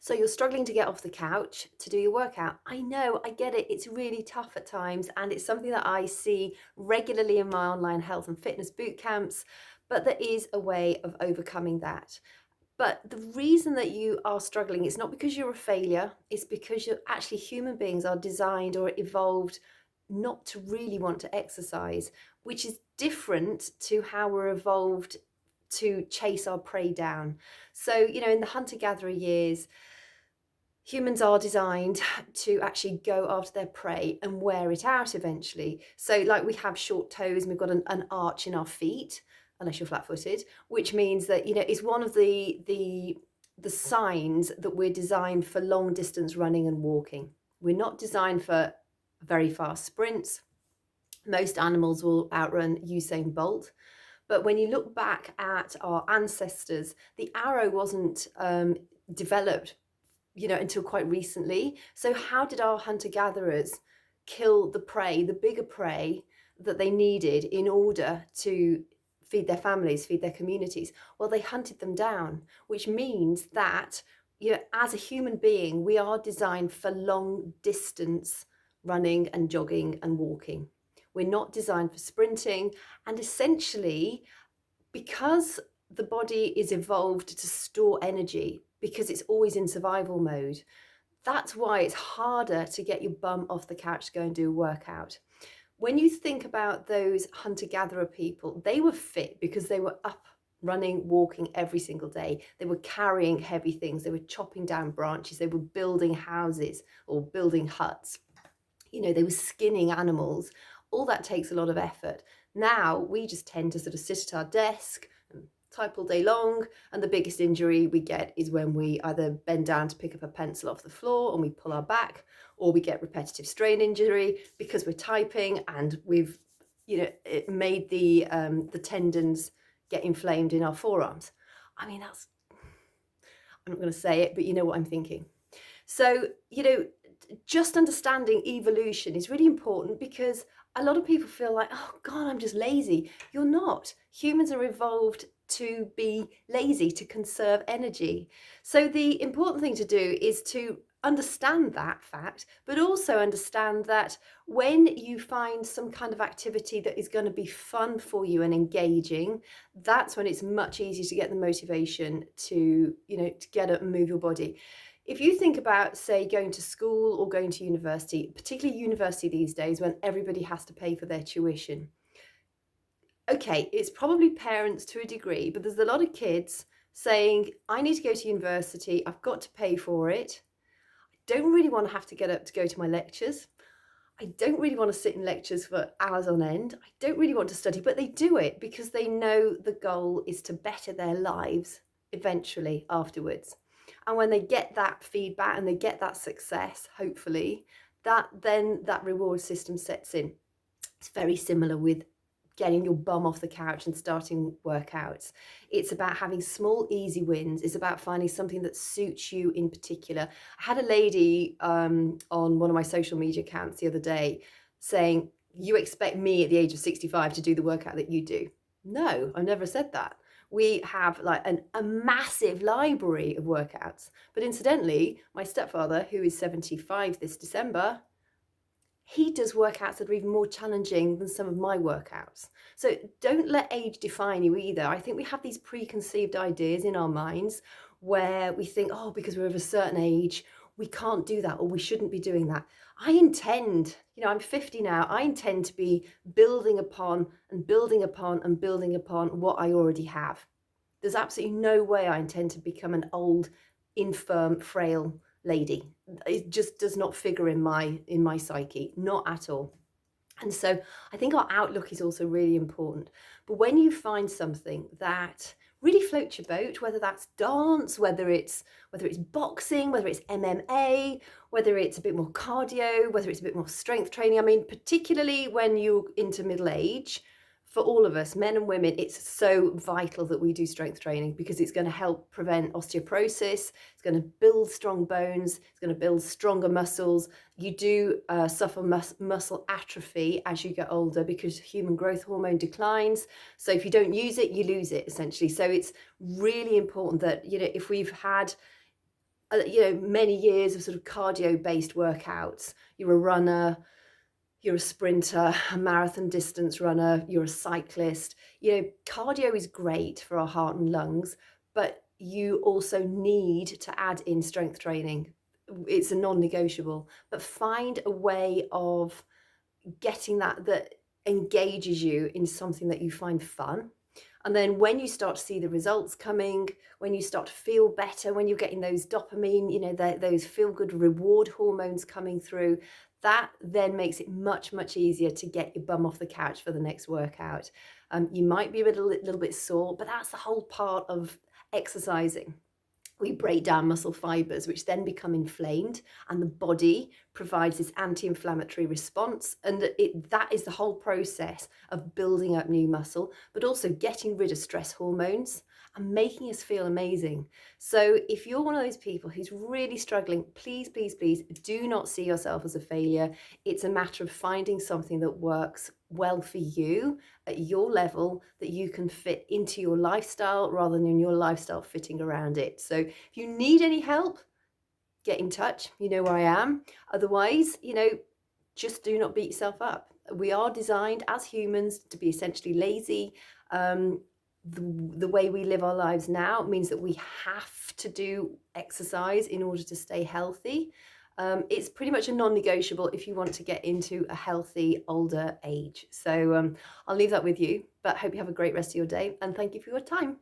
So you're struggling to get off the couch to do your workout. I know, I get it. It's really tough at times. And it's something that I see regularly in my online health and fitness boot camps. But there is a way of overcoming that. But the reason that you are struggling is not because you're a failure, it's because you're actually human beings are designed or evolved not to really want to exercise, which is different to how we're evolved to chase our prey down. So, in the hunter gatherer years, humans are designed to actually go after their prey and wear it out eventually. So, like, we have short toes and we've got an arch in our feet, unless you're flat-footed, which means that it's one of the signs that we're designed for long distance running and walking. We're not designed for very fast sprints. Most animals will outrun Usain Bolt. But when you look back at our ancestors, the arrow wasn't developed until quite recently. So how did our hunter-gatherers kill the prey, the bigger prey that they needed in order to feed their families, feed their communities? Well, they hunted them down, which means that as a human being, we are designed for long distance running and jogging and walking. We're not designed for sprinting. And essentially, because the body is evolved to store energy, because it's always in survival mode, that's why it's harder to get your bum off the couch to go and do a workout. When you think about those hunter-gatherer people, they were fit because they were up, running, walking every single day. They were carrying heavy things. They were chopping down branches. They were building houses or building huts. They were skinning animals. All that takes a lot of effort. Now we just tend to sort of sit at our desk and type all day long, and the biggest injury we get is when we either bend down to pick up a pencil off the floor and we pull our back, or we get repetitive strain injury because we're typing and we've it made the tendons get inflamed in our forearms. I mean, that's, I'm not going to say it, but you know what I'm thinking. So just understanding evolution is really important, because a lot of people feel like, oh God, I'm just lazy. You're not. Humans are evolved to be lazy, to conserve energy. So the important thing to do is to understand that fact, but also understand that when you find some kind of activity that is going to be fun for you and engaging, that's when it's much easier to get the motivation to get up and move your body. If you think about, say, going to school or going to university, particularly university these days when everybody has to pay for their tuition. Okay, it's probably parents to a degree, but there's a lot of kids saying, I need to go to university, I've got to pay for it. I don't really want to have to get up to go to my lectures. I don't really want to sit in lectures for hours on end. I don't really want to study, but they do it because they know the goal is to better their lives eventually afterwards. And when they get that feedback and they get that success, hopefully, that reward system sets in. It's very similar with getting your bum off the couch and starting workouts. It's about having small, easy wins. It's about finding something that suits you in particular. I had a lady on one of my social media accounts the other day saying, you expect me at the age of 65 to do the workout that you do. No, I've never said that. We have like a massive library of workouts. But incidentally, my stepfather, who is 75 this December, he does workouts that are even more challenging than some of my workouts. So don't let age define you either. I think we have these preconceived ideas in our minds where we think, oh, because we're of a certain age, we can't do that, or we shouldn't be doing that. I intend, I'm 50 now, I intend to be building upon and building upon and building upon what I already have. There's absolutely no way I intend to become an old, infirm, frail lady. It just does not figure in my psyche, not at all. And so I think our outlook is also really important. But when you find something that really floats your boat, whether that's dance, whether it's boxing, whether it's MMA, whether it's a bit more cardio, whether it's a bit more strength training. I mean, particularly when you're into middle age, for all of us, men and women, it's so vital that we do strength training, because it's going to help prevent osteoporosis. It's going to build strong bones. It's going to build stronger muscles. You do suffer muscle atrophy as you get older because human growth hormone declines. So if you don't use it, you lose it, essentially. So it's really important that, if we've had many years of sort of cardio-based workouts. You're a runner, you're a sprinter, a marathon distance runner, you're a cyclist. Cardio is great for our heart and lungs, but you also need to add in strength training. It's a non-negotiable, but find a way of getting that engages you in something that you find fun. And then when you start to see the results coming, when you start to feel better, when you're getting those dopamine, those feel good reward hormones coming through, that then makes it much, much easier to get your bum off the couch for the next workout. You might be a little bit sore, but that's the whole part of exercising. We break down muscle fibers, which then become inflamed, and the body provides this anti-inflammatory response. And that is the whole process of building up new muscle, but also getting rid of stress hormones and making us feel amazing. So if you're one of those people who's really struggling, please, please, please do not see yourself as a failure. It's a matter of finding something that works well for you at your level, that you can fit into your lifestyle rather than your lifestyle fitting around it. So if you need any help, get in touch. You know where I am. Otherwise, just do not beat yourself up. We are designed as humans to be essentially lazy. The way we live our lives now means that we have to do exercise in order to stay healthy. It's pretty much a non-negotiable if you want to get into a healthy older age. So I'll leave that with you, but hope you have a great rest of your day, and thank you for your time.